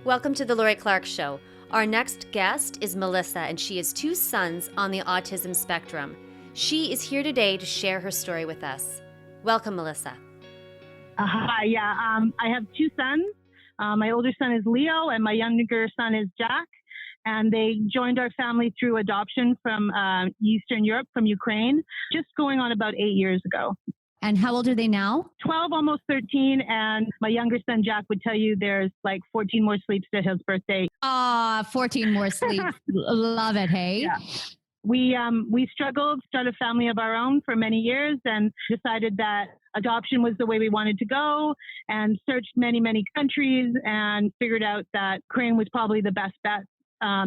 Welcome to the Lori Clark Show. Our next guest is Melissa, and she has 2 sons on the autism spectrum. She is here today to share her story with us. Welcome, Melissa. Hi, I have 2 sons. My older son is Leo, and my younger son is Jack. And they joined our family through adoption from Eastern Europe, from Ukraine, just going on about 8 years ago. And how old are they now? 12, almost 13. And my younger son, Jack, would tell you there's like 14 more sleeps to his birthday. 14 more sleeps. Love it, hey? Yeah. We struggled, started a family of our own for many years and decided that adoption was the way we wanted to go and searched many, many countries and figured out that Ukraine was probably the best bet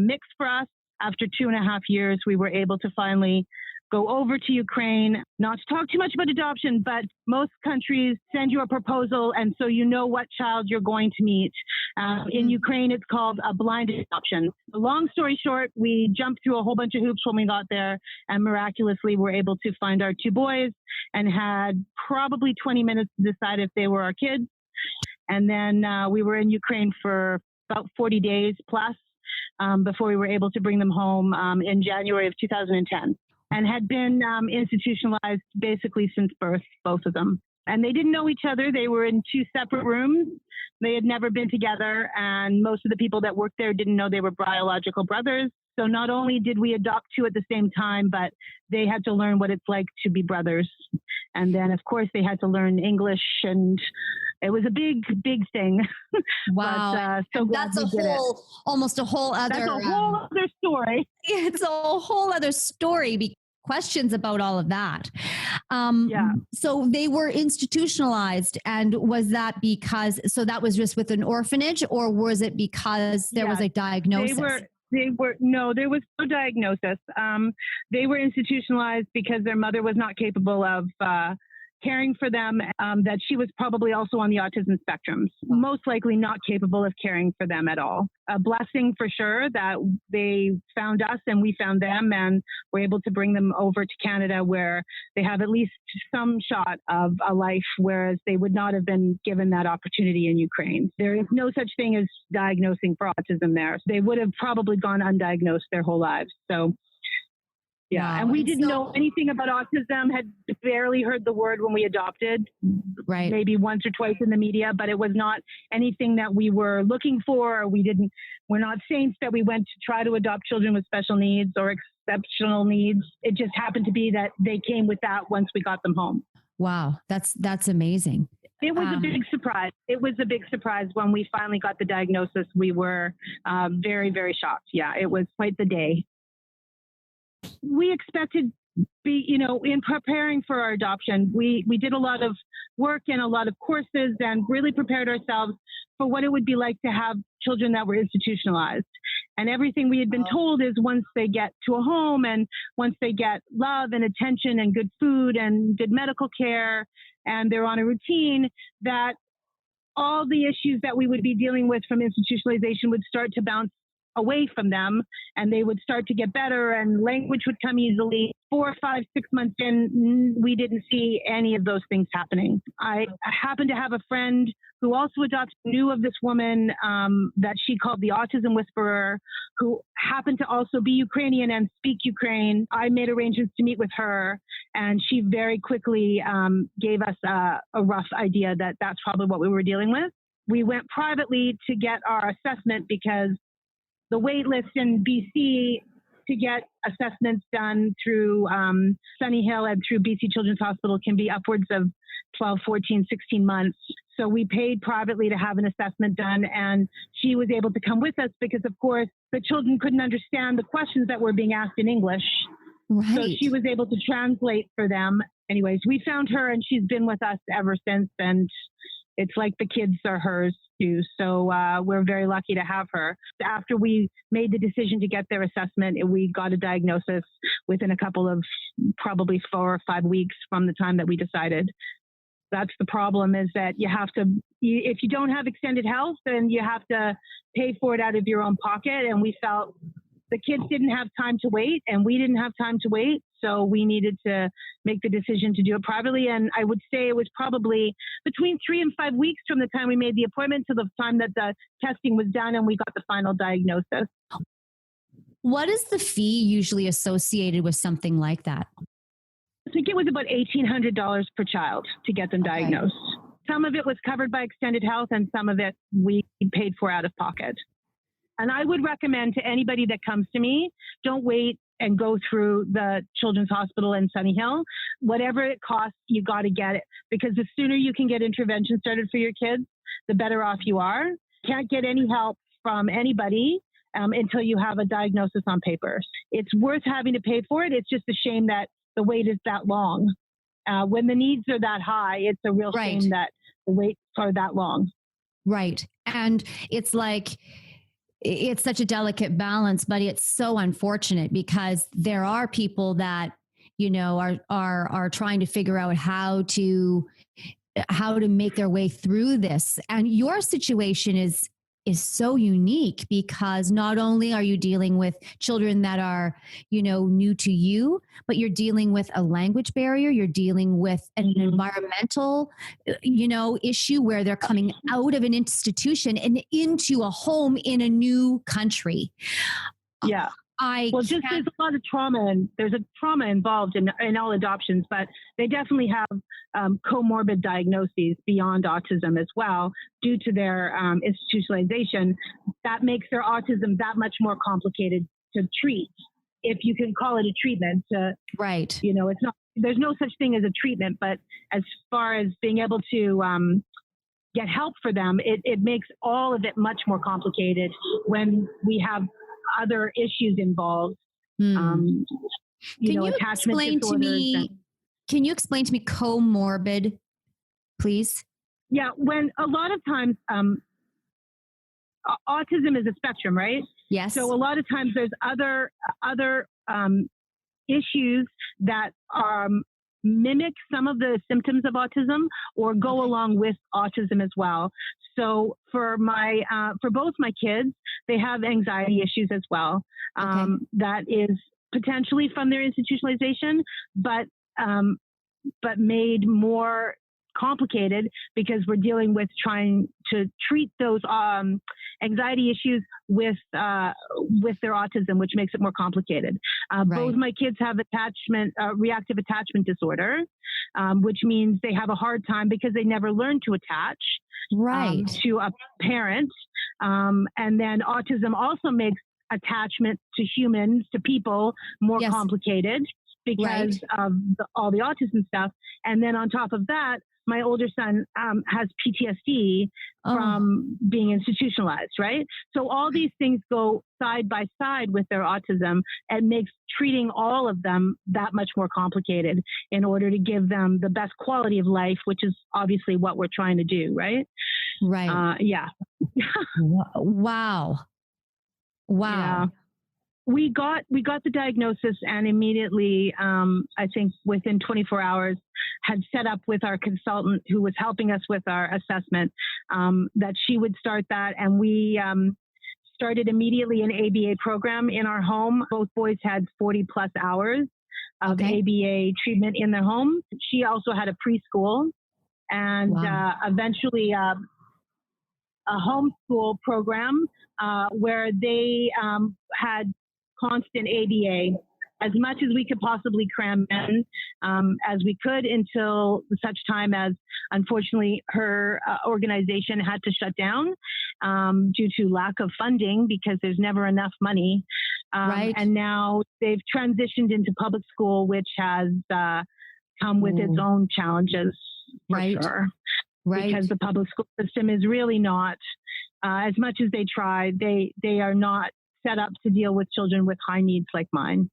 mix for us. After 2.5 years, we were able to finally go over to Ukraine. Not to talk too much about adoption, but most countries send you a proposal, and so you know what child you're going to meet. In Ukraine, it's called a blind adoption. Long story short, we jumped through a whole bunch of hoops when we got there, and miraculously were able to find our 2 boys and had probably 20 minutes to decide if they were our kids. And then we were in Ukraine for about 40 days plus before we were able to bring them home in January of 2010. And had been institutionalized basically since birth, both of them. And they didn't know each other. They were in 2 separate rooms. They had never been together. And most of the people that worked there didn't know they were biological brothers. So not only did we adopt 2 at the same time, but they had to learn what it's like to be brothers. And then, of course, they had to learn English, and it was a big, big thing. Wow. But, that's almost a whole other... That's a whole other story. It's a whole other story. Questions about all of that. So they were institutionalized, and was that because, so that was just with an orphanage, or was it because there was a diagnosis? No, there was no diagnosis. They were institutionalized because their mother was not capable of caring for them, that she was probably also on the autism spectrum, most likely not capable of caring for them at all. A blessing for sure that they found us and we found them and were able to bring them over to Canada, where they have at least some shot of a life, whereas they would not have been given that opportunity in Ukraine. There is no such thing as diagnosing for autism there. They would have probably gone undiagnosed their whole lives. So yeah, wow. And we didn't know anything about autism, had barely heard the word when we adopted, right? Maybe once or twice in the media, but it was not anything that we were looking for. We're not saints that we went to try to adopt children with special needs or exceptional needs. It just happened to be that they came with that once we got them home. Wow, that's amazing. It was a big surprise. It was a big surprise when we finally got the diagnosis. We were very, very shocked. Yeah, it was quite the day. We expected, in preparing for our adoption, we did a lot of work and a lot of courses and really prepared ourselves for what it would be like to have children that were institutionalized. And everything we had been told is once they get to a home and once they get love and attention and good food and good medical care and they're on a routine, that all the issues that we would be dealing with from institutionalization would start to bounce away from them, and they would start to get better and language would come easily. 4, 5, 6 months in, we didn't see any of those things happening. I happened to have a friend who also adopted, knew of this woman that she called the Autism Whisperer, who happened to also be Ukrainian and speak Ukraine. I made arrangements to meet with her, and she very quickly gave us a rough idea that that's probably what we were dealing with. We went privately to get our assessment because the wait list in BC to get assessments done through Sunny Hill and through BC Children's Hospital can be upwards of 12, 14, 16 months. So we paid privately to have an assessment done, and she was able to come with us because, of course, the children couldn't understand the questions that were being asked in English. Right. So she was able to translate for them. Anyways, we found her, and she's been with us ever since, and it's like the kids are hers too. So we're very lucky to have her. After we made the decision to get their assessment, we got a diagnosis within a couple of probably 4 or 5 weeks from the time that we decided. That's the problem, is that you have to, if you don't have extended health, then you have to pay for it out of your own pocket. And we felt the kids didn't have time to wait, and we didn't have time to wait. So we needed to make the decision to do it privately. And I would say it was probably between 3 and 5 weeks from the time we made the appointment to the time that the testing was done and we got the final diagnosis. What is the fee usually associated with something like that? I think it was about $1,800 per child to get them diagnosed. Some of it was covered by Extended Health and some of it we paid for out of pocket. And I would recommend to anybody that comes to me, don't wait and go through the Children's Hospital in Sunny Hill. Whatever it costs, you got to get it, because the sooner you can get intervention started for your kids, the better off you are. Can't get any help from anybody until you have a diagnosis on paper. It's worth having to pay for it. It's just a shame that the wait is that long. When the needs are that high, it's a real shame that the waits are that long. Right. And it's like, it's such a delicate balance, but it's so unfortunate because there are people that, you know, are trying to figure out how to make their way through this. And your situation is so unique because not only are you dealing with children that are, you know, new to you, but you're dealing with a language barrier. You're dealing with an environmental, you know, issue where they're coming out of an institution and into a home in a new country. Yeah. There's a lot of trauma, and there's a trauma involved in all adoptions, but they definitely have comorbid diagnoses beyond autism as well due to their institutionalization. That makes their autism that much more complicated to treat, if you can call it a treatment. Right. You know, it's not. There's no such thing as a treatment, but as far as being able to get help for them, it makes all of it much more complicated when we have other issues involved. Can you explain to me comorbid, please? Yeah, when a lot of times autism is a spectrum, right? Yes. So a lot of times there's other issues that mimic some of the symptoms of autism or go along with autism as well. So for both my kids, they have anxiety issues as well. That is potentially from their institutionalization, but made more complicated because we're dealing with trying to treat those anxiety issues with their autism, which makes it more complicated. Both my kids have reactive attachment disorder, which means they have a hard time because they never learned to attach to a parent. And then autism also makes attachment to humans, to people, more complicated because of all the autism stuff. And then on top of that, my older son has PTSD from being institutionalized, right? So all these things go side by side with their autism and makes treating all of them that much more complicated in order to give them the best quality of life, which is obviously what we're trying to do, right? Right. Yeah. Wow. Yeah. We got the diagnosis and immediately, I think within 24 hours, had set up with our consultant who was helping us with our assessment, that she would start that. And we started immediately an ABA program in our home. Both boys had 40 plus hours of ABA treatment in their home. She also had a preschool and eventually a homeschool program where they had constant ABA, as much as we could possibly cram in as we could until such time as, unfortunately, her organization had to shut down due to lack of funding because there's never enough money. And now they've transitioned into public school, which has come with its own challenges, for sure. Because the public school system is really not, as much as they try, they are not set up to deal with children with high needs like mine.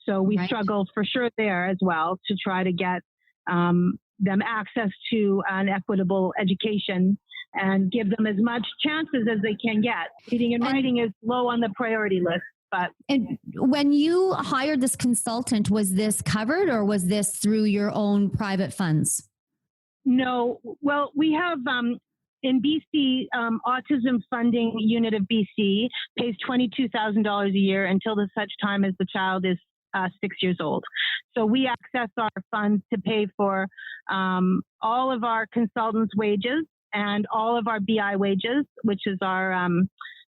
So we struggle for sure there as well to try to get them access to an equitable education and give them as much chances as they can get. Reading and writing is low on the priority list. And when you hired this consultant, was this covered or was this through your own private funds? No. Well, we have in BC, Autism Funding Unit of BC pays $22,000 a year until the such time as the child is 6 years old. So we access our funds to pay for all of our consultants' wages and all of our BI wages, which is our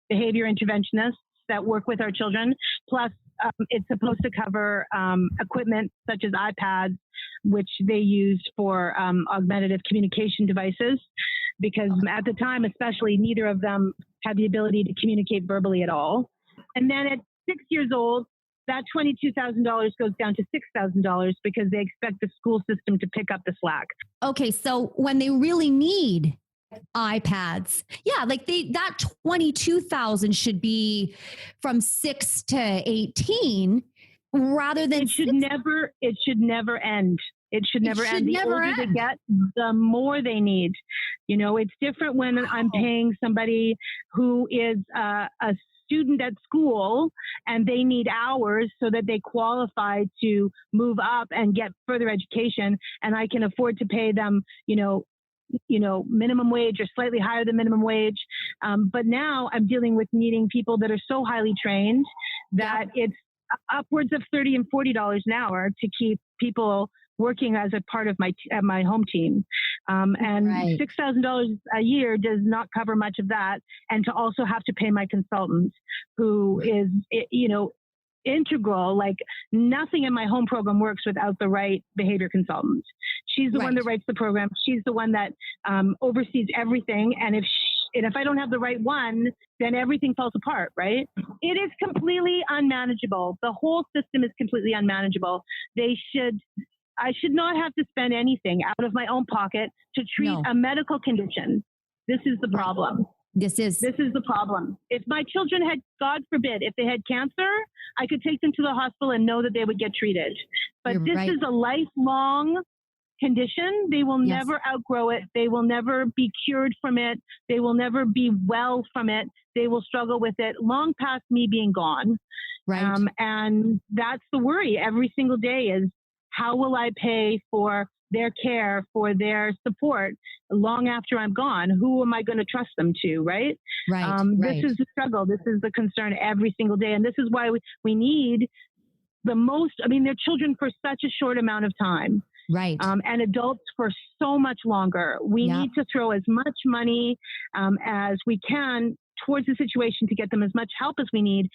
behavior interventionists that work with our children. Plus, it's supposed to cover equipment such as iPads, which they used for augmentative communication devices, because at the time, especially, neither of them had the ability to communicate verbally at all. And then at 6 years old, that $22,000 goes down to $6,000 because they expect the school system to pick up the slack. Okay, so when they really need iPads, like that 22,000 should be from 6 to 18 rather than it should never end. It should never end. The older they get, the more they need. You know, it's different when I'm paying somebody who is a student at school and they need hours so that they qualify to move up and get further education, and I can afford to pay them, minimum wage or slightly higher than minimum wage. But now I'm dealing with needing people that are so highly trained that it's upwards of $30 and $40 an hour to keep people working as a part of my home team. And $6,000 a year does not cover much of that. And to also have to pay my consultant, who is, integral, like nothing in my home program works without the right behavior consultant. She's the one that writes the program. She's the one that oversees everything. And if I don't have the right one, then everything falls apart, right? It is completely unmanageable. The whole system is completely unmanageable. I should not have to spend anything out of my own pocket to treat a medical condition. This is the problem. This is the problem. If my children had, God forbid, if they had cancer, I could take them to the hospital and know that they would get treated. But this is a lifelong condition. They will never outgrow it. They will never be cured from it. They will never be well from it. They will struggle with it long past me being gone. Right. And that's the worry every single day is, how will I pay for their care, for their support long after I'm gone? Who am I going to trust them to, right? This is the struggle. This is the concern every single day. And this is why we need they're children for such a short amount of time. Right. And adults for so much longer. We need to throw as much money as we can towards the situation to get them as much help as we need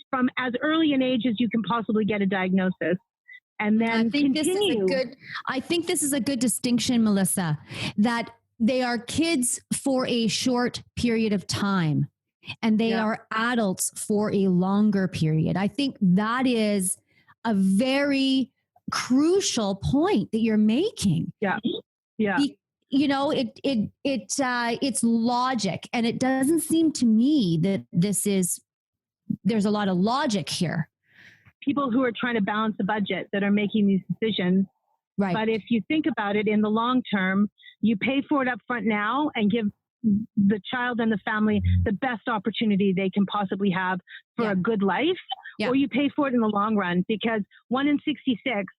from as early an age as you can possibly get a diagnosis. And then I think this is a good distinction, Melissa, that they are kids for a short period of time and they are adults for a longer period. I think that is a very crucial point that you're making. Yeah. Yeah. It's logic, and it doesn't seem to me that there's a lot of logic here. People who are trying to balance the budget that are making these decisions. Right. But if you think about it in the long term, you pay for it up front now and give the child and the family the best opportunity they can possibly have for a good life, or you pay for it in the long run, because 1 in 66,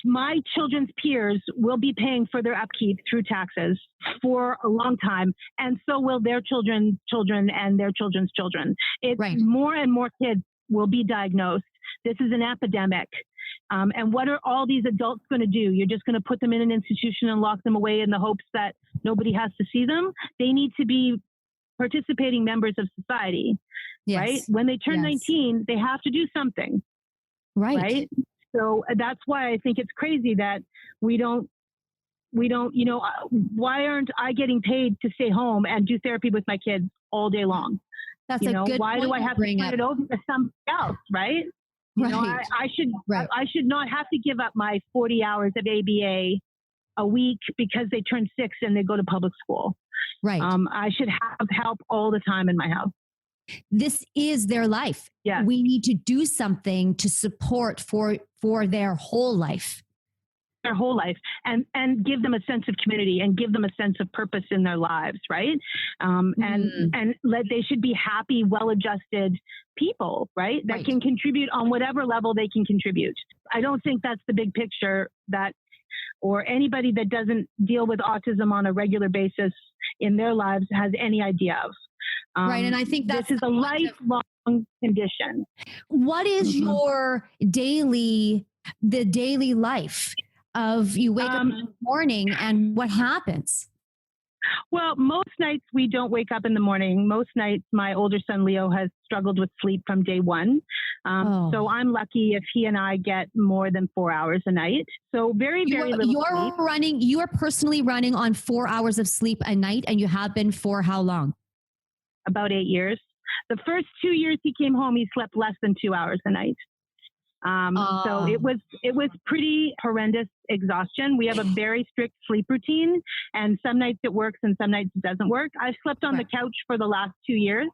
my children's peers will be paying for their upkeep through taxes for a long time. And so will their children and their children's children. More and more kids will be diagnosed. This is an epidemic. And what are all these adults going to do? You're just going to put them in an institution and lock them away in the hopes that nobody has to see them? They need to be participating members of society, right? When they turn 19, they have to do something, right? So that's why I think it's crazy that we don't, why aren't I getting paid to stay home and do therapy with my kids all day long? That's a good why point do I have to turn it over to somebody else, right? I should not have to give up my 40 hours of ABA a week because they turn 6 and they go to public school. Right. I should have help all the time in my house. This is their life. Yeah. We need to do something to support for their whole life. Their whole life, and give them a sense of community and give them a sense of purpose in their lives, right? They should be happy, well-adjusted people, right? That can contribute on whatever level they can contribute. I don't think that's the big picture or anybody that doesn't deal with autism on a regular basis in their lives has any idea of. Right. And I think this is a lifelong condition. What is your the daily life of you wake up in the morning and what happens? Well, most nights we don't wake up in the morning. Most nights my older son, Leo, has struggled with sleep from day one. So I'm lucky if he and I get more than 4 hours a night. So very little sleep. You are personally running on 4 hours of sleep a night, and you have been for how long? About 8 years. The first 2 years he came home, he slept less than 2 hours a night. So it was pretty horrendous exhaustion. We have a very strict sleep routine, and some nights it works and some nights it doesn't work. I've slept on the couch for the last 2 years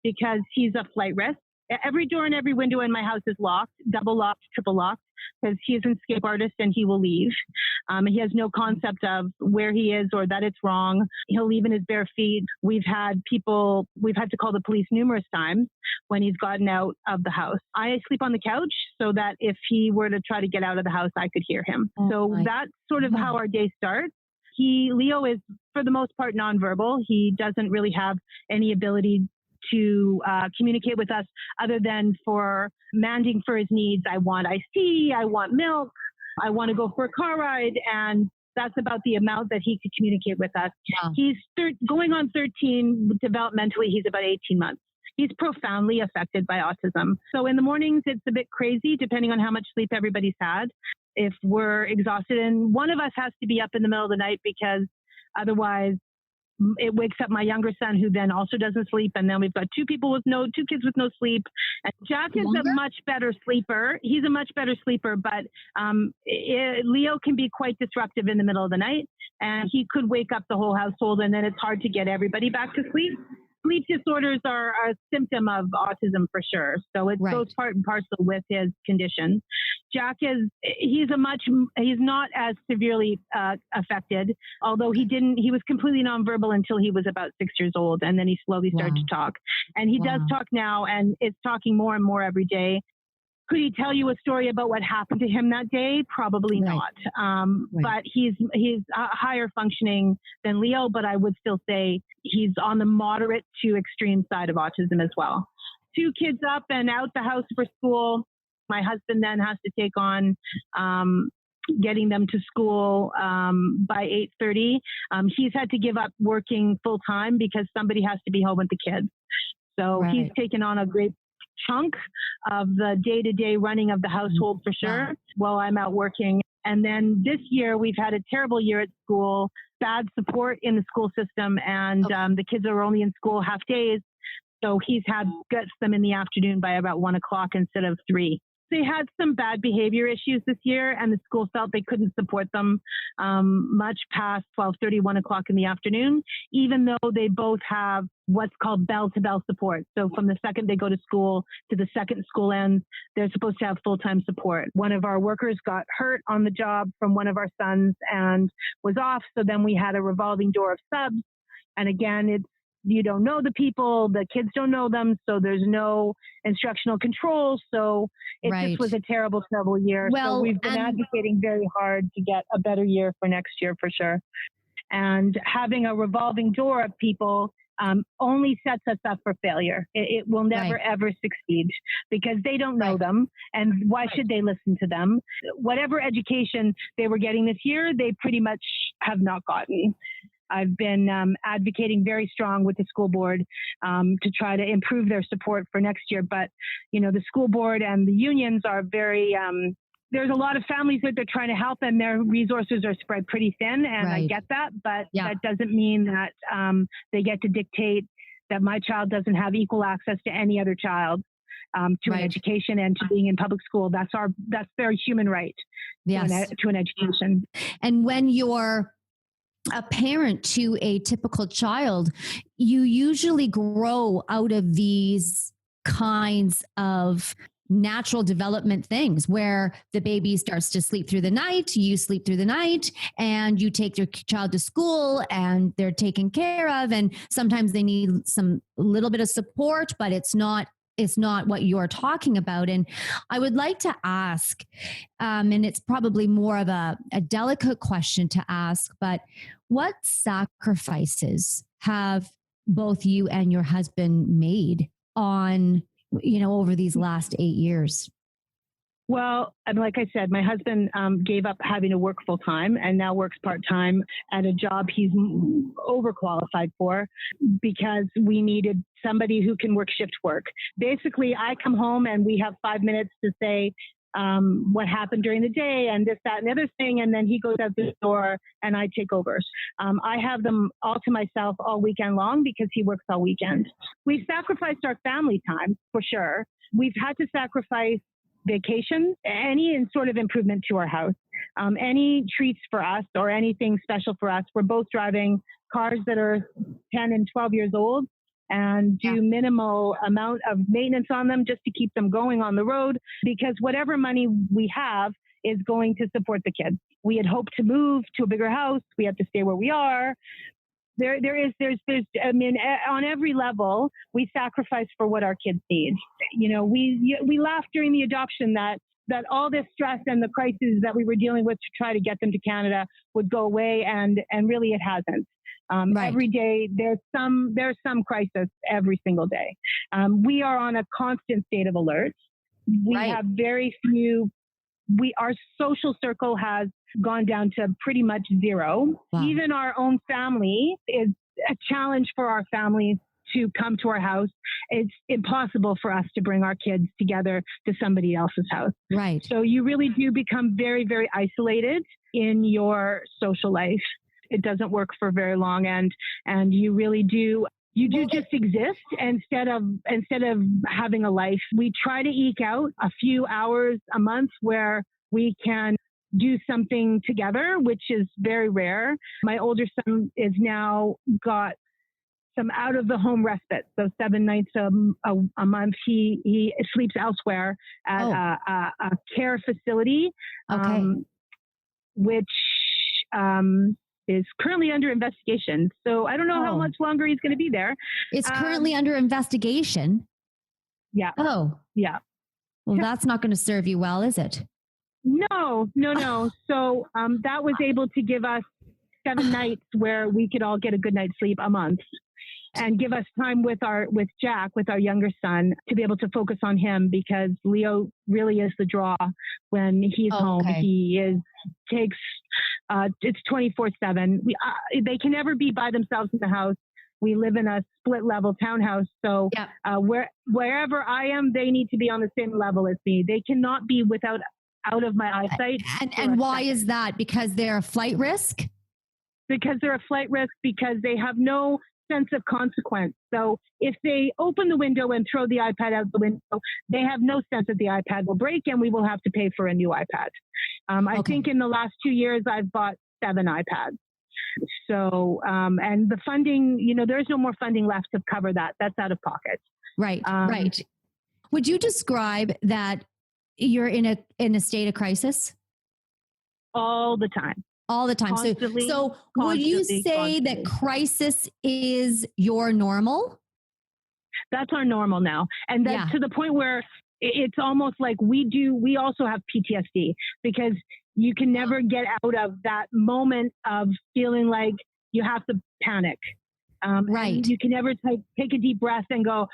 because he's a flight risk. Every door and every window in my house is locked, double locked, triple locked, because he's an escape artist and he will leave. He has no concept of where he is or that it's wrong. He'll leave in his bare feet. We've had to call the police numerous times when he's gotten out of the house. I sleep on the couch so that if he were to try to get out of the house, I could hear him. So that's sort of how our day starts. Leo is, for the most part, nonverbal. He doesn't really have any ability to communicate with us other than for demanding for his needs. I want iced tea, I want milk, I want to go for a car ride, and that's about the amount that he could communicate with us. Wow. He's going on 13, developmentally he's about 18 months. He's profoundly affected by autism. So in the mornings, it's a bit crazy depending on how much sleep everybody's had. If we're exhausted, and one of us has to be up in the middle of the night because otherwise it wakes up my younger son, who then also doesn't sleep. And then we've got two kids with no sleep. And Jack is a much better sleeper. He's a much better sleeper, but Leo can be quite disruptive in the middle of the night, and he could wake up the whole household, and then it's hard to get everybody back to sleep. Sleep disorders are a symptom of autism for sure. So it goes part and parcel with his condition. Jack he's not as severely affected, although he was completely nonverbal until he was about 6 years old. And then he slowly started to talk, and he does talk now, and is talking more and more every day. Could he tell you a story about what happened to him that day? Probably not. But he's higher functioning than Leo, but I would still say he's on the moderate to extreme side of autism as well. 2 kids up and out the house for school. My husband then has to take on getting them to school by 8:30. He's had to give up working full time because somebody has to be home with the kids. So he's taken on a great chunk of the day-to-day running of the household for sure while I'm out working. And then this year we've had a terrible year at school, bad support in the school system, and the kids are only in school half days. So he's gets them in the afternoon by about 1 o'clock instead of 3. They had some bad behavior issues this year, and the school felt they couldn't support them much past 12:30, 1 o'clock in the afternoon, even though they both have what's called bell-to-bell support. So from the second they go to school to the second school ends, they're supposed to have full-time support. One of our workers got hurt on the job from one of our sons and was off. So then we had a revolving door of subs. And again, you don't know the people, the kids don't know them, so there's no instructional control. So it just was a terrible, terrible year. Well, so we've been advocating very hard to get a better year for next year for sure. And having a revolving door of people only sets us up for failure. It will never, ever succeed because they don't know them. And why should they listen to them? Whatever education they were getting this year, they pretty much have not gotten. I've been advocating very strong with the school board to try to improve their support for next year. But, the school board and the unions are very, there's a lot of families that they're trying to help, and their resources are spread pretty thin. And I get that, but that doesn't mean that they get to dictate that my child doesn't have equal access to any other child to an education and to being in public school. That's their human right to an education. And when you're a parent to a typical child, you usually grow out of these kinds of natural development things where the baby starts to sleep through the night, you sleep through the night, and you take your child to school and they're taken care of. And sometimes they need some little bit of support, but it's not what you're talking about. And I would like to ask, and it's probably more of a delicate question to ask, but what sacrifices have both you and your husband made on, over these last 8 years? Well, and like I said, my husband gave up having to work full time and now works part time at a job he's overqualified for because we needed somebody who can work shift work. Basically, I come home and we have 5 minutes to say what happened during the day and this, that, and the other thing. And then he goes out the door and I take over. I have them all to myself all weekend long because he works all weekend. We've sacrificed our family time for sure. We've had to sacrifice vacation, any sort of improvement to our house, any treats for us or anything special for us. We're both driving cars that are 10 and 12 years old and do minimal amount of maintenance on them just to keep them going on the road, because whatever money we have is going to support the kids. We had hoped to move to a bigger house. We have to stay where we are. There's on every level, we sacrifice for what our kids need. We laughed during the adoption that all this stress and the crises that we were dealing with to try to get them to Canada would go away, and really it hasn't. Right. Every day there's some crisis every single day. We are on a constant state of alert. We have very few. Our social circle has gone down to pretty much zero. Wow. Even our own family is a challenge for our families to come to our house. It's impossible for us to bring our kids together to somebody else's house. Right. So you really do become very, very isolated in your social life. It doesn't work for very long, and you really do. You do just exist instead of having a life. We try to eke out a few hours a month where we can do something together, which is very rare. My older son is now got some out of the home respite. So 7 nights a month, he sleeps elsewhere at a care facility, which is currently under investigation. So I don't know how much longer he's going to be there. It's currently under investigation. Yeah. Oh, yeah. Well, that's not going to serve you well, is it? No. So that was able to give us 7 nights where we could all get a good night's sleep a month, and give us time with Jack, with our younger son, to be able to focus on him, because Leo really is the draw when he's home. He takes it's 24/7. They can never be by themselves in the house. We live in a split level townhouse. So wherever I am, they need to be on the same level as me. They cannot be out of my eyesight. And why is that? Because they're a flight risk? Because they're a flight risk, because they have no sense of consequence. So if they open the window and throw the iPad out the window, they have no sense that the iPad will break and we will have to pay for a new iPad. I think in the last 2 years, I've bought 7 iPads. So, and the funding, there's no more funding left to cover that. That's out of pocket. Right. Right. Would you describe that you're in a state of crisis? All the time. All the time. So would you say that crisis is your normal? That's our normal now. And that's to the point where it's almost like we also have PTSD, because you can never get out of that moment of feeling like you have to panic. Right. You can never take a deep breath and go,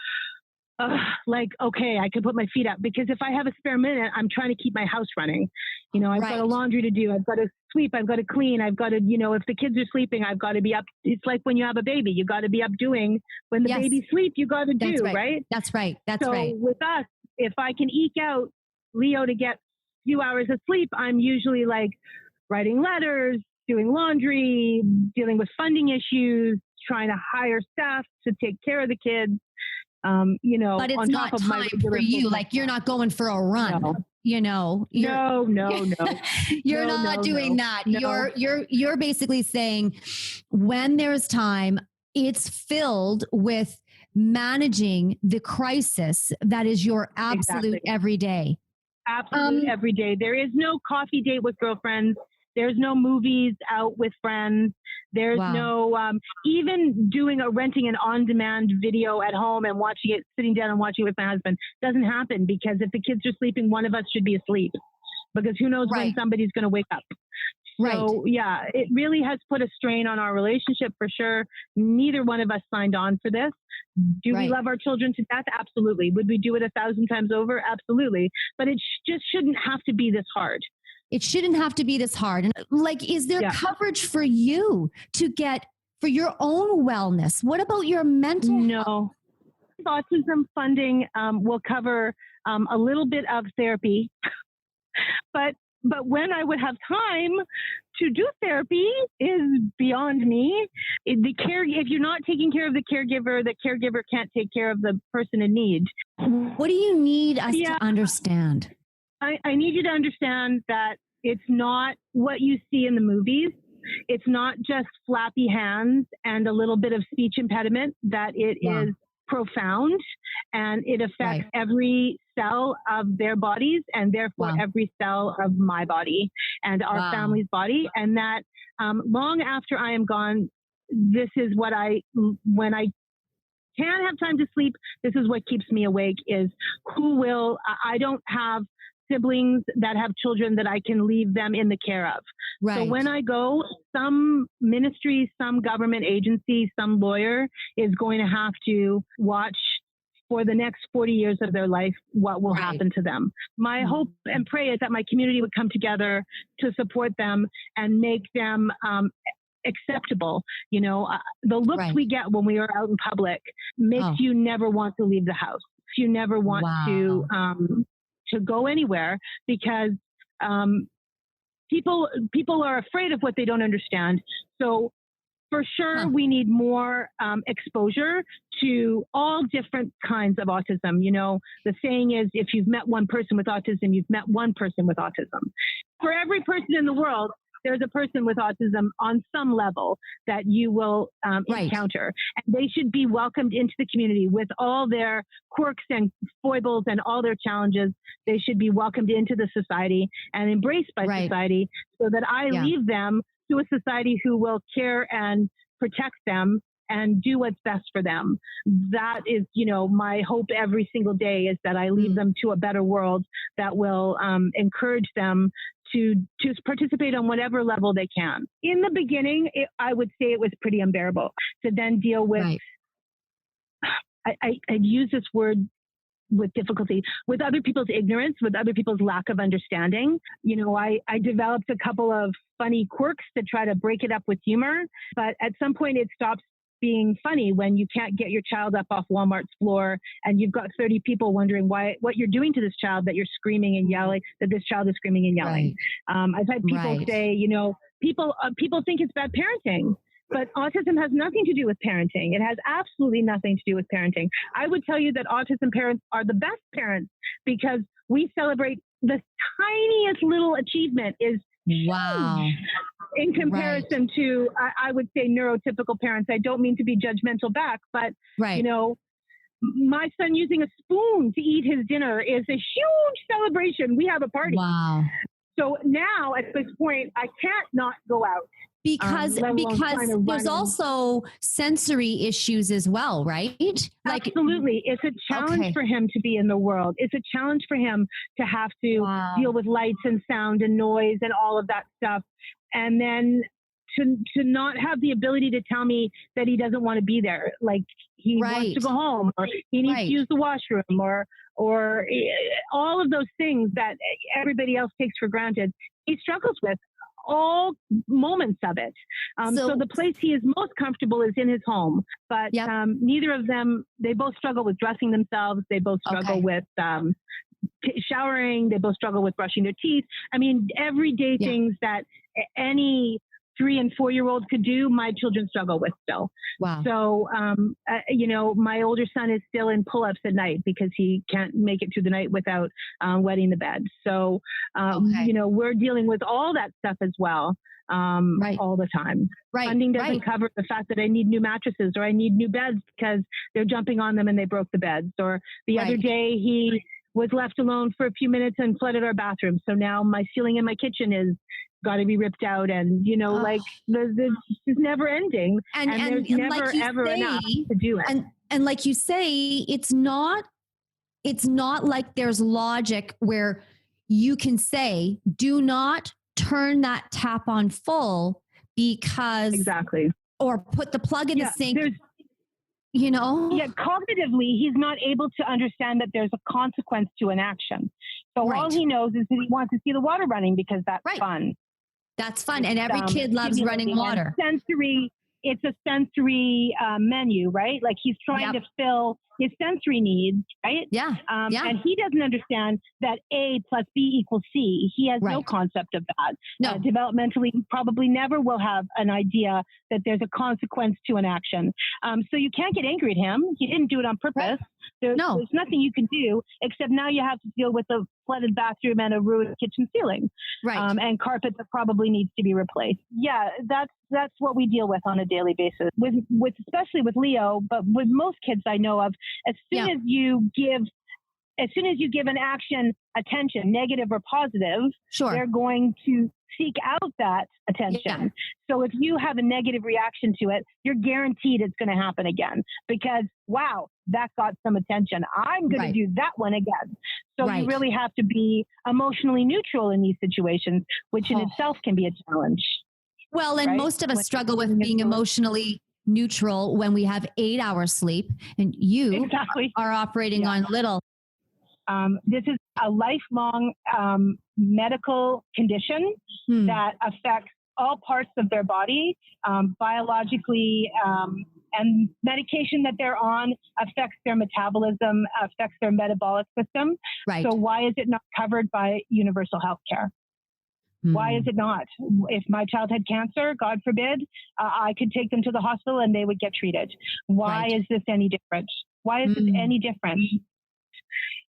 okay, I can put my feet up, because if I have a spare minute, I'm trying to keep my house running. I've got a laundry to do. I've got to sweep. I've got to clean. I've got to, if the kids are sleeping, I've got to be up. It's like when you have a baby, you got to be up doing. When the baby's asleep, you got to do, right? That's right. So with us, if I can eke out Leo to get a few hours of sleep, I'm usually like writing letters, doing laundry, dealing with funding issues, trying to hire staff to take care of the kids. But it's not time for you. Like, you're not going for a run. No. No. You're not doing that. No. You're basically saying, when there's time, it's filled with managing the crisis that is your absolute everyday. Absolute everyday. There is no coffee date with girlfriends. There's no movies out with friends. There's no, even renting an on-demand video at home and watching it, sitting down and watching it with my husband doesn't happen, because if the kids are sleeping, one of us should be asleep, because who knows when somebody's going to wake up. Right. So yeah, it really has put a strain on our relationship for sure. Neither one of us signed on for this. Do we love our children to death? Absolutely. Would we do it 1,000 times over? Absolutely. But it just shouldn't have to be this hard. It shouldn't have to be this hard. And like, is there coverage for you to get for your own wellness? What about your mental health? Autism funding will cover a little bit of therapy, but when I would have time to do therapy is beyond me. If you're not taking care of the caregiver can't take care of the person in need. What do you need us to understand? I need you to understand that it's not what you see in the movies. It's not just flappy hands and a little bit of speech impediment, that it is profound, and it affects every cell of their bodies, and therefore every cell of my body and our family's body. And that long after I am gone, this is what when I can't have time to sleep, this is what keeps me awake, is I don't have siblings that have children that I can leave them in the care of. So when I go, some ministry, some government agency, some lawyer is going to have to watch for the next 40 years of their life what will happen to them. My hope and pray is that my community would come together to support them and make them acceptable. You know, the looks we get when we are out in public makes you never want to leave the house. You never want to go anywhere, because people are afraid of what they don't understand. So for sure, we need more exposure to all different kinds of autism. You know, the saying is, if you've met one person with autism, you've met one person with autism. For every person in the world, there's a person with autism on some level that you will encounter. And they should be welcomed into the community with all their quirks and foibles and all their challenges. They should be welcomed into the society and embraced by society, so that I leave them to a society who will care and protect them and do what's best for them. That is, you know, my hope every single day, is that I leave them to a better world that will encourage them to participate on whatever level they can. In the beginning, I would say it was pretty unbearable to then deal with, I use this word with difficulty, with other people's ignorance, with other people's lack of understanding. You know, I developed a couple of funny quirks to try to break it up with humor, but at some point it stops being funny when you can't get your child up off Walmart's floor and you've got 30 people wondering what you're doing to this child, that you're screaming and yelling, that this child is screaming and yelling. I've had people say, you know, people think it's bad parenting, but autism has nothing to do with parenting. It has absolutely nothing to do with parenting. I would tell you that autism parents are the best parents, because we celebrate the tiniest little achievement is huge in comparison to, I would say, neurotypical parents. I don't mean to be judgmental back, but, you know, my son using a spoon to eat his dinner is a huge celebration. We have a party. So now at this point, I can't not go out. Because there's also sensory issues as well, right? Absolutely. It's a challenge for him to be in the world. It's a challenge for him to have to deal with lights and sound and noise and all of that stuff. And then to not have the ability to tell me that he doesn't want to be there. Like he wants to go home, or he needs to use the washroom, or all of those things that everybody else takes for granted. He struggles with all moments of it. So the place he is most comfortable is in his home, but neither of them, they both struggle with dressing themselves. They both struggle with showering. They both struggle with brushing their teeth. I mean, everyday things that any 3- and 4-year-old could do, my children struggle with still. So, you know, my older son is still in pull-ups at night because he can't make it through the night without wetting the bed. So, you know, we're dealing with all that stuff as well, all the time. Funding doesn't cover the fact that I need new mattresses, or I need new beds because they're jumping on them and they broke the beds. Or the other day he was left alone for a few minutes and flooded our bathroom. So now my ceiling in my kitchen is got to be ripped out, and you know, like this is never ending, and there's never like ever enough to do it. And like you say, it's not like there's logic where you can say, do not turn that tap on full because exactly, or put the plug in the sink. Cognitively, he's not able to understand that there's a consequence to an action. So all he knows is that he wants to see the water running because that's fun. That's fun. And every kid loves running water. It's a sensory menu, right? Like he's trying to fill his sensory needs, right? Yeah. And he doesn't understand that A plus B equals C. He has no concept of that. No. Developmentally, he probably never will have an idea that there's a consequence to an action. So you can't get angry at him. He didn't do it on purpose. There's nothing you can do except now you have to deal with a flooded bathroom and a ruined kitchen ceiling. Right. And carpet that probably needs to be replaced. Yeah, that's what we deal with on a daily basis. With especially with Leo, but with most kids I know of, as soon as you give an action attention, negative or positive, they're going to seek out that attention. Yeah. So if you have a negative reaction to it, you're guaranteed it's going to happen again because, wow, that got some attention. I'm going to do that one again. So you really have to be emotionally neutral in these situations, which in itself can be a challenge. Well, and most of us struggle with being emotionally neutral when we have 8 hours sleep, and you are operating on little. This is a lifelong medical condition that affects all parts of their body, biologically, and medication that they're on affects their metabolism, affects their metabolic system. Right. So why is it not covered by universal health care? Why is it not? If my child had cancer, God forbid, I could take them to the hospital and they would get treated. Why is this any different? Why is this any different?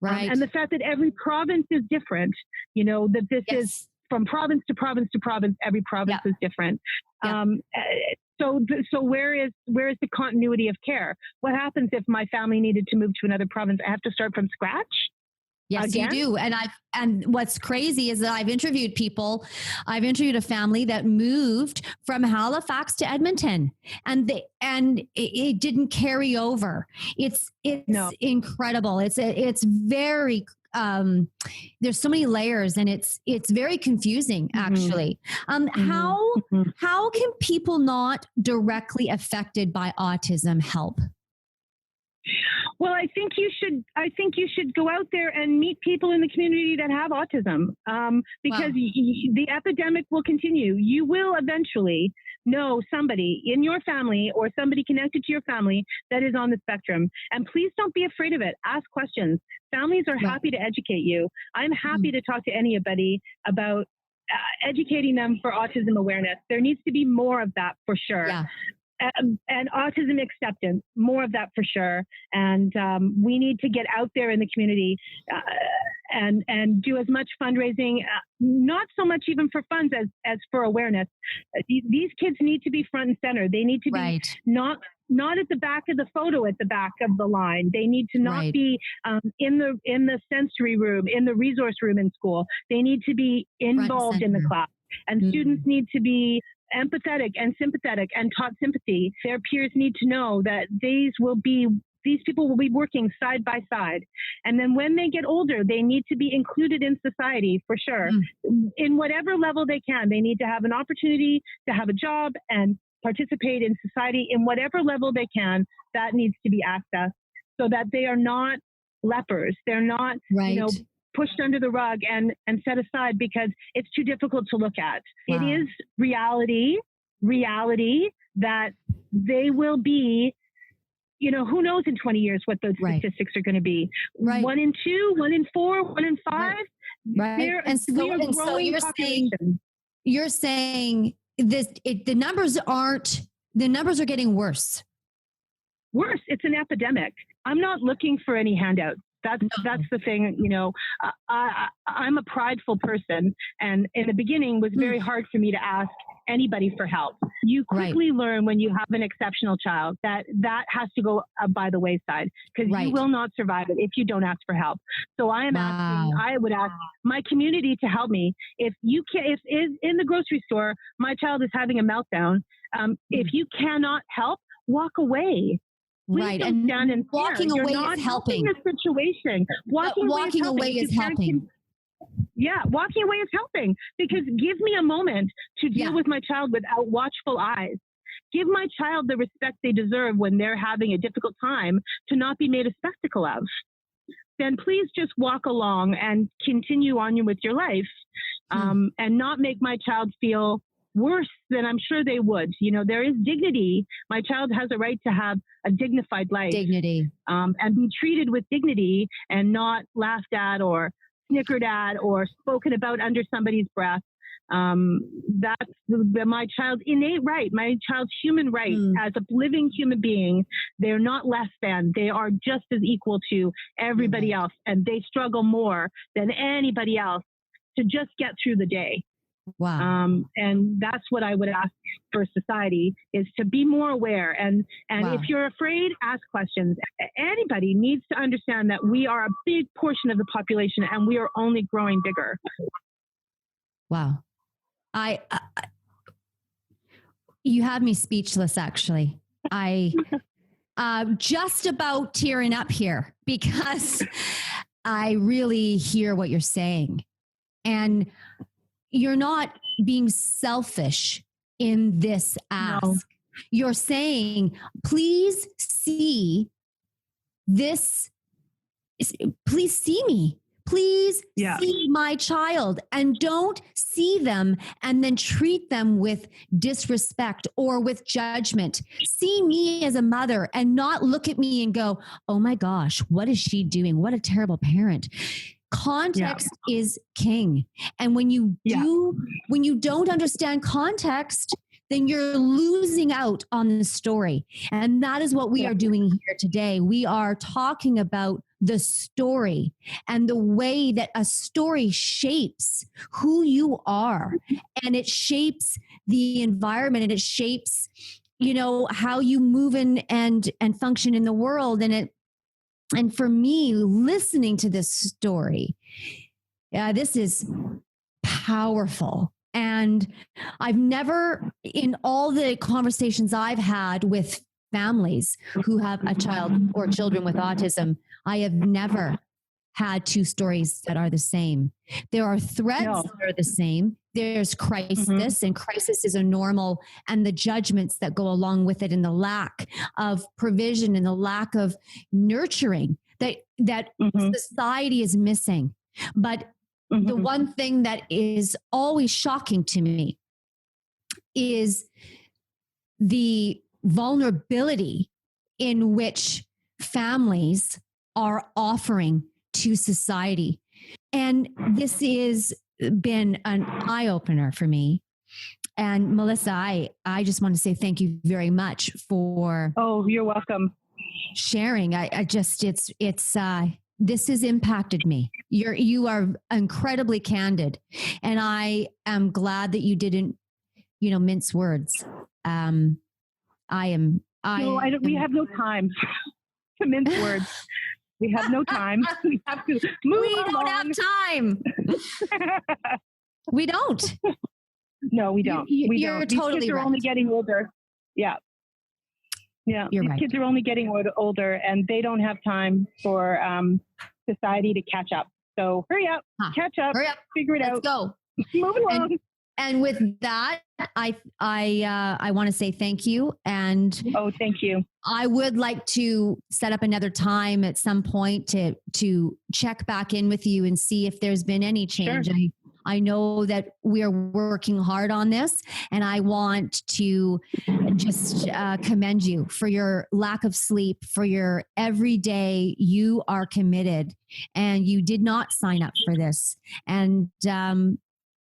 Right. And the fact that every province is different, that this is from province to province to province, every province is different. So where is the continuity of care? What happens if my family needed to move to another province? I have to start from scratch? Yes, you do. And what's crazy is that I've interviewed people. I've interviewed a family that moved from Halifax to Edmonton, and it didn't carry over. It's incredible. It's very there's so many layers, and it's very confusing actually. How can people not directly affected by autism help? Well, I think you should go out there and meet people in the community that have autism, because the epidemic will continue. You will eventually know somebody in your family or somebody connected to your family that is on the spectrum. And please don't be afraid of it. Ask questions. Families are happy to educate you. I'm happy to talk to anybody about educating them for autism awareness. There needs to be more of that for sure. Yeah. And autism acceptance, more of that for sure. And we need to get out there in the community and do as much fundraising, not so much even for funds as for awareness. These kids need to be front and center. They need to be not at the back of the photo, at the back of the line. They need to not be in the sensory room, in the resource room in school. They need to be involved in the class. And students need to be empathetic and sympathetic and taught sympathy. Their peers need to know that these people will be working side by side. And then when they get older, they need to be included in society for sure. In whatever level they can. They need to have an opportunity to have a job and participate in society in whatever level they can. That needs to be accessed so that they are not lepers. They're not, pushed under the rug and set aside because it's too difficult to look at. Wow. It is reality that they will be, who knows in 20 years what those statistics are going to be. 1 in 2, 1 in 4, 1 in 5. Right. And so you're saying this, the numbers are getting worse. Worse. It's an epidemic. I'm not looking for any handouts. That's the thing, I'm a prideful person, and in the beginning it was very hard for me to ask anybody for help. You quickly learn when you have an exceptional child that has to go by the wayside because you will not survive it if you don't ask for help. So I would ask my community to help me. If in the grocery store, my child is having a meltdown, if you cannot help, walk away. Please don't stand and walking away You're not is helping the situation. Walking away is helping. walking away is helping, because give me a moment to deal with my child without watchful eyes. Give my child the respect they deserve when they're having a difficult time, to not be made a spectacle of. Then please just walk along and continue on with your life, and not make my child feel worse than I'm sure they would. You know, there is dignity. My child has a right to have a dignified life. Dignity. And be treated with dignity, and not laughed at or snickered at or spoken about under somebody's breath. That's my child's innate right, my child's human right as a living human being. They're not less than. They are just as equal to everybody else, and they struggle more than anybody else to just get through the day. Wow. And that's what I would ask for society, is to be more aware. And if you're afraid, ask questions. Anybody needs to understand that we are a big portion of the population, and we are only growing bigger. Wow. You have me speechless, actually. I just about tearing up here, because I really hear what you're saying. And you're not being selfish in this ask. No. You're saying, please see this. Please see me. Please see my child, and don't see them and then treat them with disrespect or with judgment. See me as a mother, and not look at me and go, oh my gosh, what is she doing? What a terrible parent. Context is king. And when you don't understand context, then you're losing out on the story. And that is what we are doing here today. We are talking about the story and the way that a story shapes who you are, and it shapes the environment, and it shapes, you know, how you move and function in the world. And for me, listening to this story, this is powerful. And I've never, in all the conversations I've had with families who have a child or children with autism, I have never had two stories that are the same. There are threats that are the same. There's crisis, and crisis is a normal, and the judgments that go along with it, and the lack of provision and the lack of nurturing that society is missing. But the one thing that is always shocking to me is the vulnerability in which families are offering to society. And this has been an eye-opener for me. And Melissa, I just want to say thank you very much for... Oh, you're welcome. Sharing. This has impacted me. You are incredibly candid, and I am glad that you didn't, mince words. We have no time to mince words. We have no time. We have to move We don't have time. We don't. No, we don't. You're These totally kids are right. only getting older. Yeah. You're These right. kids are only getting older, and they don't have time for society to catch up. So hurry up, catch up, hurry up, figure it out. Let's go. Move along. And with that, I want to say thank you. And thank you. I would like to set up another time at some point to check back in with you and see if there's been any change. Sure. I know that we are working hard on this, and I want to just commend you for your lack of sleep, for your every day. You are committed, and you did not sign up for this. And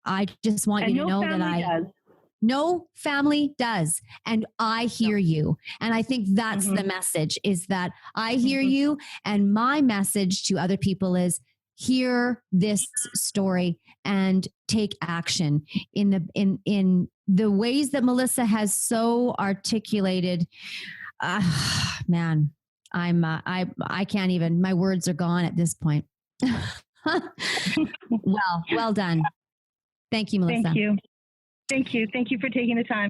I just want you to know that no family does. And I hear you. And I think that's the message, is that I hear you. And my message to other people is, hear this story and take action in the ways that Melissa has so articulated. Man, I can't even, my words are gone at this point. Well done. Thank you, Melissa. Thank you. Thank you. Thank you for taking the time.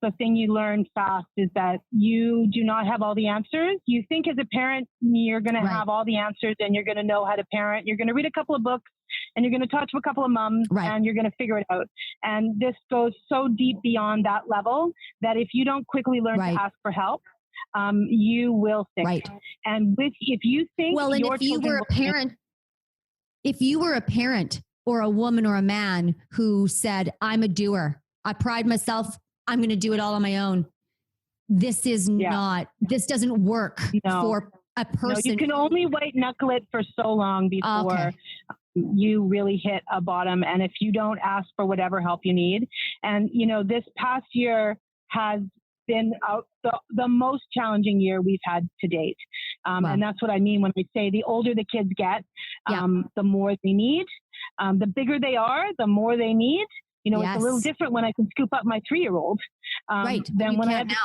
the thing you learn fast is that you do not have all the answers. You think as a parent, you're going to have all the answers and you're going to know how to parent. You're going to read a couple of books and you're going to talk to a couple of moms and you're going to figure it out. And this goes so deep beyond that level that if you don't quickly learn to ask for help, you will sink. And if you think, well, and if you were a parent, or a woman or a man who said, I'm a doer, I pride myself, I'm going to do it all on my own. This is this doesn't work for a person. No, you can only white knuckle it for so long before you really hit a bottom. And if you don't ask for whatever help you need, and this past year has been the most challenging year we've had to date. And that's what I mean when we say the older the kids get, the more they need. The bigger they are, the more they need. It's a little different when I can scoop up my 3-year-old than when I have to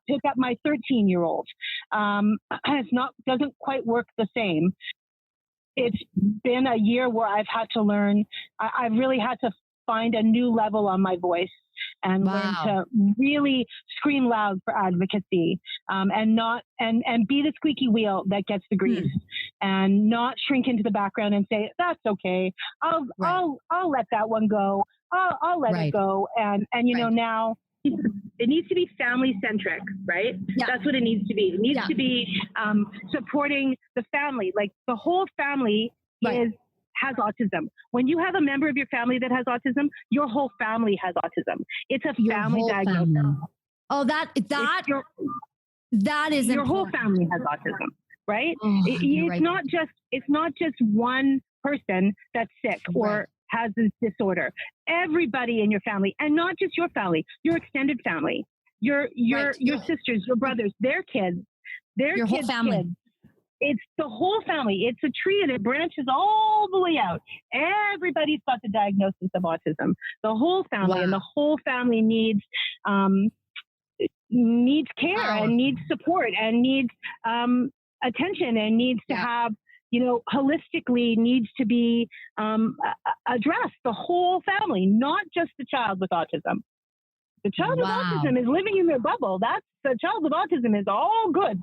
pick up my 13-year-old. Doesn't quite work the same. It's been a year where I've had to learn. I've really had to find a new level on my voice and learn to really scream loud for advocacy, and be the squeaky wheel that gets the grease, and not shrink into the background and say, that's okay. I'll let that one go. I'll let it go. And now it needs to be family centric, right? Yeah. That's what it needs to be. It needs to be supporting the family. Like the whole family has autism. When you have a member of your family that has autism, your whole family has autism. It's a family diagnosis. Family. Oh, that is your important. whole family has autism, right? It's not just one person that's sick or has this disorder. Everybody in your family, and not just your family, your extended family, your sisters, your brothers, their kids, your whole family. Kids. It's the whole family. It's a tree and it branches all the way out. Everybody's got the diagnosis of autism. The whole family, and the whole family needs care and needs support and needs attention and needs to have, holistically needs to be addressed. The whole family, not just the child with autism. The child with autism is living in their bubble. The child with autism is all good.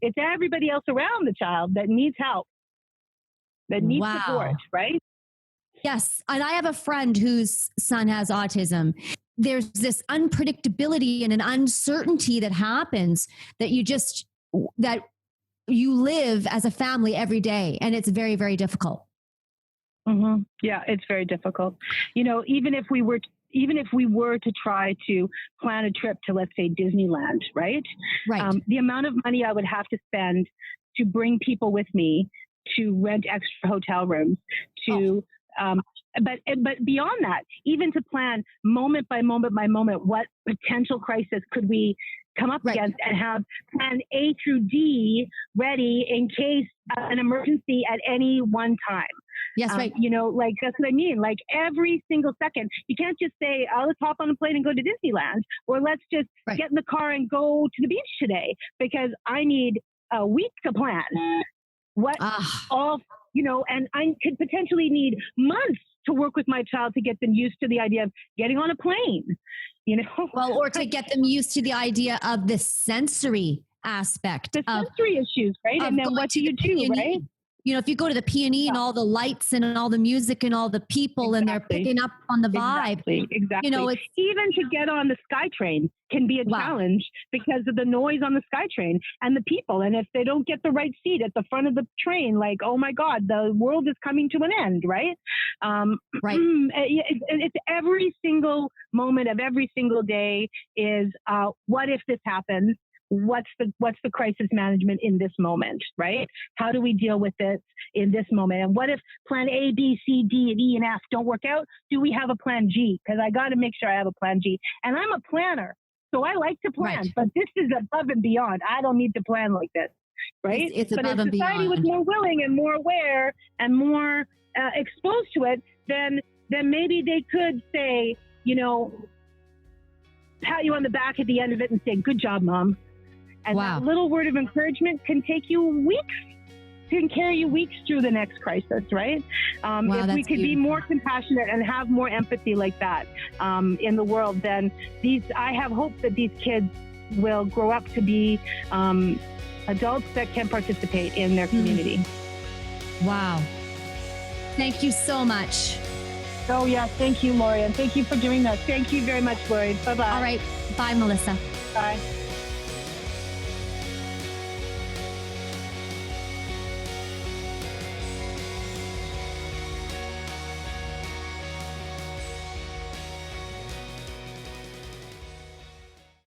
It's everybody else around the child that needs help, that needs support, right? Yes. And I have a friend whose son has autism. There's this unpredictability and an uncertainty that happens that you live as a family every day. And it's very, very difficult. Mm-hmm. Yeah, it's very difficult. Even if we were to try to plan a trip to, let's say, Disneyland, right? The amount of money I would have to spend to bring people with me, to rent extra hotel rooms, but beyond that, even to plan moment by moment by moment, what potential crisis could we come up against, and have plan A through D ready in case an emergency at any one time. Yes, right. That's what I mean. Like every single second, you can't just say, let's hop on a plane and go to Disneyland, or let's just get in the car and go to the beach today, because I need a week to plan. And I could potentially need months to work with my child to get them used to the idea of getting on a plane, or to get them used to the idea of the sensory aspect. The sensory issues, right? And then what do you do, right? If you go to the P&E and all the lights and all the music and all the people and they're picking up on the vibe. Exactly. Even to get on the SkyTrain can be a challenge because of the noise on the SkyTrain and the people. And if they don't get the right seat at the front of the train, like, oh my God, the world is coming to an end, right? It's every single moment of every single day is, what if this happens? What's the crisis management in this moment, right? How do we deal with this in this moment? And what if plan A, B, C, D, and E, and F don't work out? Do we have a plan G? Because I got to make sure I have a plan G. And I'm a planner, so I like to plan, but this is above and beyond. I don't need to plan like this, right? It's but above if society was more willing and more aware and more exposed to it, then maybe they could say, pat you on the back at the end of it and say, good job, Mom. And that little word of encouragement can take you weeks can carry you weeks through the next crisis, right? If we could be more compassionate and have more empathy like that in the world, then I have hope that these kids will grow up to be adults that can participate in their community. Wow. Thank you so much. Oh, yeah. Thank you, Lori. And thank you for doing that. Thank you very much, Lori. Bye-bye. All right. Bye, Melissa. Bye.